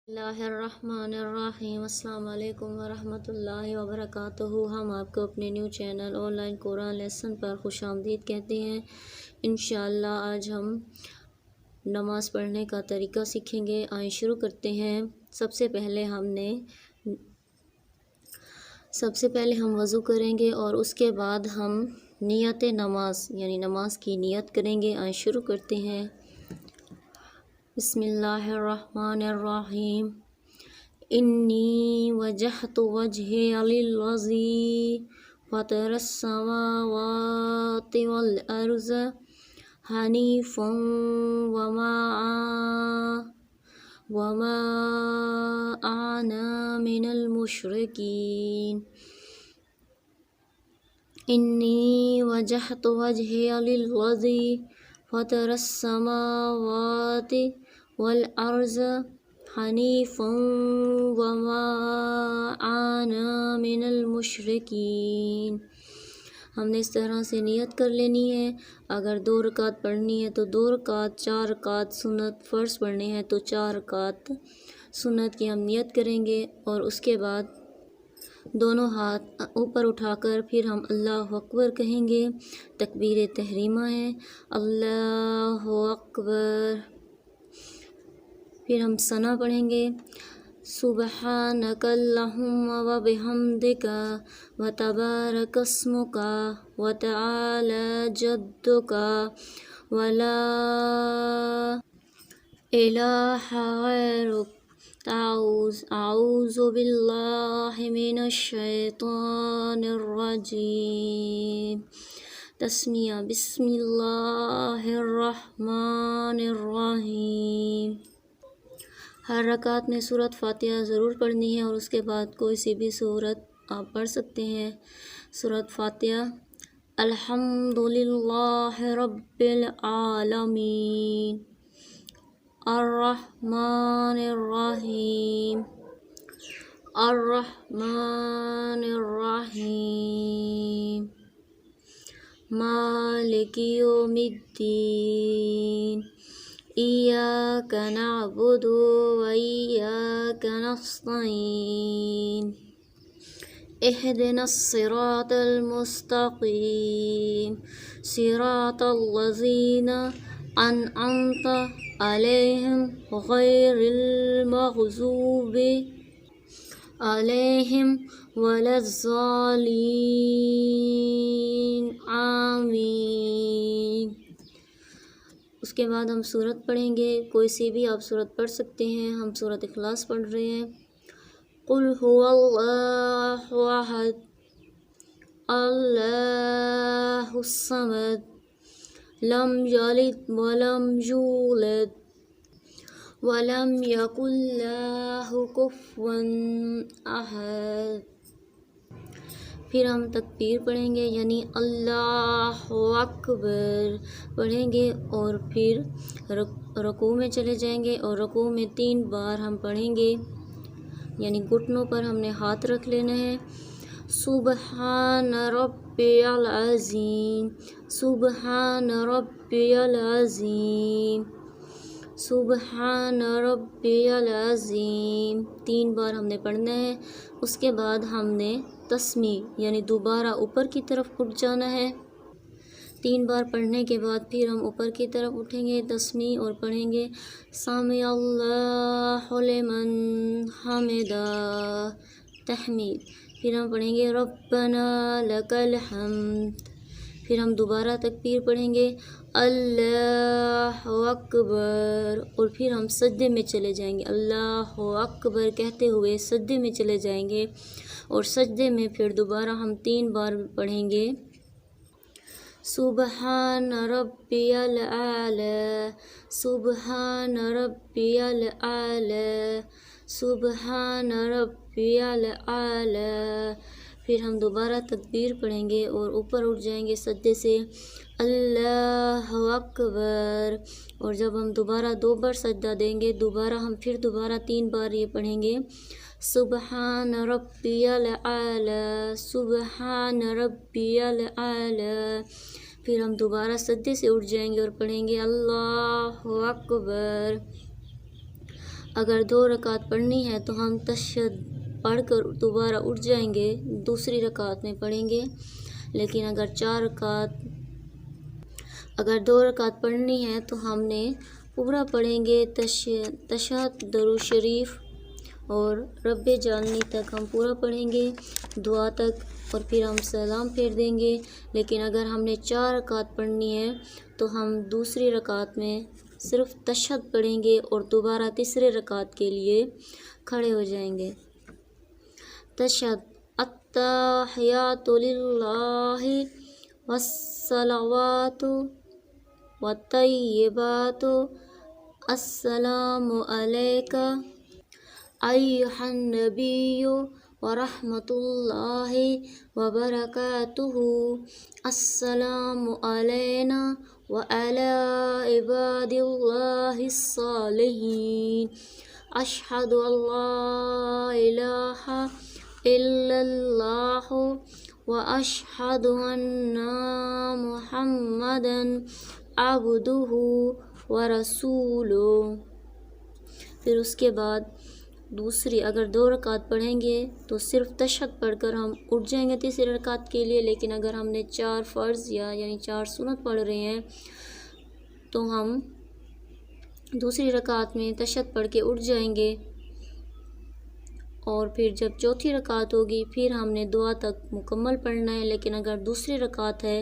اللہ الرحمن الرحیم۔ السلام علیکم ورحمۃ اللہ وبرکاتہ۔ ہم آپ کو اپنے نیو چینل آن لائن قرآن لیسن پر خوش آمدید کہتے ہیں۔ انشاءاللہ آج ہم نماز پڑھنے کا طریقہ سیکھیں گے۔ آئیں شروع کرتے ہیں۔ سب سے پہلے ہم وضو کریں گے اور اس کے بعد ہم نیت نماز یعنی نماز کی نیت کریں گے۔ آئیں شروع کرتے ہیں۔ بسم اللہ الرحمن الرحیم۔ انی وجہت وجہی للذی فطر السماوات والارض حنیفا وما انا من المشرکین۔ انی وجہت وجہی للذی فطر السماوات والارض حنیفا وما انا من المشرکین۔ ہم نے اس طرح سے نیت کر لینی ہے۔ اگر 2 رکعت پڑھنی ہے تو 2 رکعت، 4 رکعت سنت فرض پڑھنے ہیں تو 4 رکعت سنت کی ہم نیت کریں گے، اور اس کے بعد دونوں ہاتھ اوپر اٹھا کر پھر ہم اللہ اکبر کہیں گے۔ تکبیر تحریمہ ہے، اللہ اکبر۔ پھر ہم ثنا پڑھیں گے، سبحانک اللہم وبحمدک وتبارک اسمک وتعالی جدک ولا الہ غیرک، اعوذ باللہ من الشیطان الرجیم۔ تسمیہ، بسم اللہ الرحمن الرحیم۔ ہر رکعت میں سورۃ فاتحہ ضرور پڑھنی ہے، اور اس کے بعد کوئی سی بھی سورت آپ پڑھ سکتے ہیں۔ سورۃ فاتحہ۔ الحمدللہ رب العالمین، الرحمن الرحیم، الرحمن الرحیم، مالک یوم الدین، ایاک نعبد و ایاک نستعین، اہدنا الصراط المستقیم، صراط الذین انعمت علیہم غیر المغضوب علیہم ولا الضالین، آمین۔ اس کے بعد ہم سورت پڑھیں گے، کوئی سی بھی آپ سورت پڑھ سکتے ہیں۔ ہم سورۃ اخلاص پڑھ رہے ہیں۔ قل هو اللہ احد اللہ الصمد لم یلد ولم یولد ولم یکن لہ کفوا احد۔ پھر ہم تکبیر پڑھیں گے، یعنی اللہ اکبر پڑھیں گے، اور پھر رکوع میں چلے جائیں گے، اور رکوع میں 3 بار ہم پڑھیں گے، یعنی گھٹنوں پر ہم نے ہاتھ رکھ لینا ہے۔ سبحان ربی العظیم، سبحان ربی العظیم، سبحان ربی العظیم 3 بار ہم نے پڑھنا ہے۔ اس کے بعد ہم نے تسمیع یعنی دوبارہ اوپر کی طرف اٹھ جانا ہے۔ 3 بار پڑھنے کے بعد پھر ہم اوپر کی طرف اٹھیں گے تسمیع، اور پڑھیں گے سمع اللہ لمن حمدہ تحمید۔ پھر ہم پڑھیں گے ربنا لک الحمد۔ پھر ہم دوبارہ تکبیر پڑھیں گے، اللہ اکبر، اور پھر ہم سجدے میں چلے جائیں گے۔ اللہ اکبر کہتے ہوئے سجدے میں چلے جائیں گے، اور سجدے میں پھر دوبارہ ہم 3 بار پڑھیں گے، سبحان ربی الاعلی، سبحان ربی الاعلی، سبحان ربی الاعلی۔ پھر ہم دوبارہ تکبیر پڑھیں گے اور اوپر اٹھ جائیں گے سجدے سے، اللہ اکبر، اور جب ہم دوبارہ 2 بار سجدہ دیں گے، ہم پھر دوبارہ 3 بار یہ پڑھیں گے، سبحان ربی الاعلی، سبحان ربی الاعلی۔ پھر ہم دوبارہ سجدے سے اٹھ جائیں گے اور پڑھیں گے اللہ اکبر، اگر 2 رکعت پڑھنی ہے تو ہم تشہد پڑھ کر دوبارہ اٹھ جائیں گے، دوسری رکعت میں پڑھیں گے، لیکن اگر 2 رکعت پڑھنی ہے تو ہم نے پورا پڑھیں گے، تشہد، درود شریف اور رب جعلنی تک ہم پورا پڑھیں گے، دعا تک، اور پھر ہم سلام پھیر دیں گے۔ لیکن اگر ہم نے 4 رکعت پڑھنی ہے تو ہم دوسری رکعت میں صرف تشہد پڑھیں گے اور دوبارہ تیسرے رکعت کے لیے کھڑے ہو جائیں گے۔ تشہد: التحیات للہ والصلوات والطیبات، السلام علیک ایھا النبی ورحمۃ اللہ وبرکاتہ، السلام علینا وعلی عباد اللہ الصالحین، اشہد ان لا الہ الا اللہ واشہد ان محمدا عبدہ ورسولہ۔ پھر اس کے بعد اگر 2 رکعت پڑھیں گے تو صرف تشہد پڑھ کر ہم اٹھ جائیں گے تیسری رکعت کے لیے، لیکن اگر ہم نے 4 فرض یعنی 4 سنت پڑھ رہے ہیں تو ہم دوسری رکعت میں تشہد پڑھ کے اٹھ جائیں گے، اور پھر جب چوتھی رکعت ہوگی پھر ہم نے دعا تک مکمل پڑھنا ہے، لیکن اگر دوسری رکعت ہے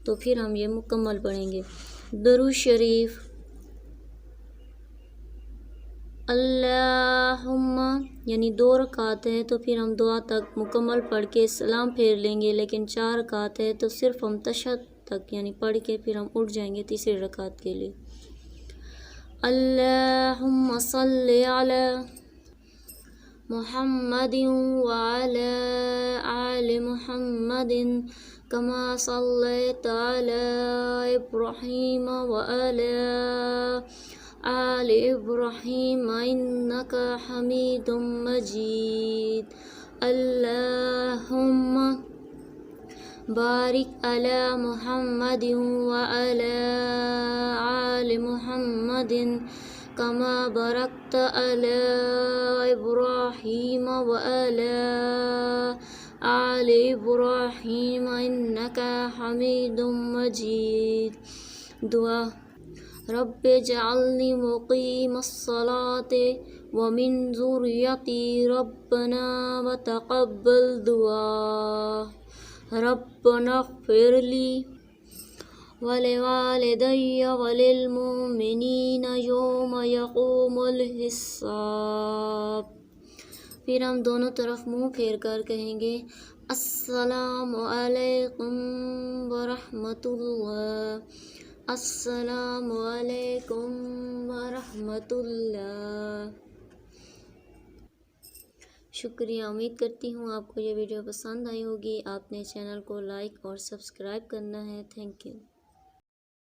تو پھر ہم یہ مکمل پڑھیں گے۔ درود شریف: اللہم، یعنی 2 رکعت ہے تو پھر ہم دعا تک مکمل پڑھ کے سلام پھیر لیں گے، لیکن 4 رکعت ہے تو صرف ہم تشہد تک یعنی پڑھ کے پھر ہم اٹھ جائیں گے تیسری رکعت کے لیے۔ اللہم صلی علی محمد وعلی آل محمد کما صلیت علی ابراہیم وعلی آل ابراہیم انک حمید مجید، اللہم بارک علی محمد وعلی آل محمد کما بارکت علی ابراہیم وعلی آل ابراہیم انک حمید مجید۔ دعا: رب اجعلنی مقیم الصلاۃ ومن ذریتی ربنا وتقبل دعا، ربنا اغفر لی ولوالدی وللمؤمنین یوم یقوم الحساب۔ پھر ہم دونوں طرف منہ پھیر کر کہیں گے السلام علیکم ورحمۃ اللہ، السلام علیکم ورحمۃ اللہ۔ شکریہ، امید کرتی ہوں آپ کو یہ ویڈیو پسند آئی ہوگی۔ آپ نے چینل کو لائک اور سبسکرائب کرنا ہے۔ Thank you.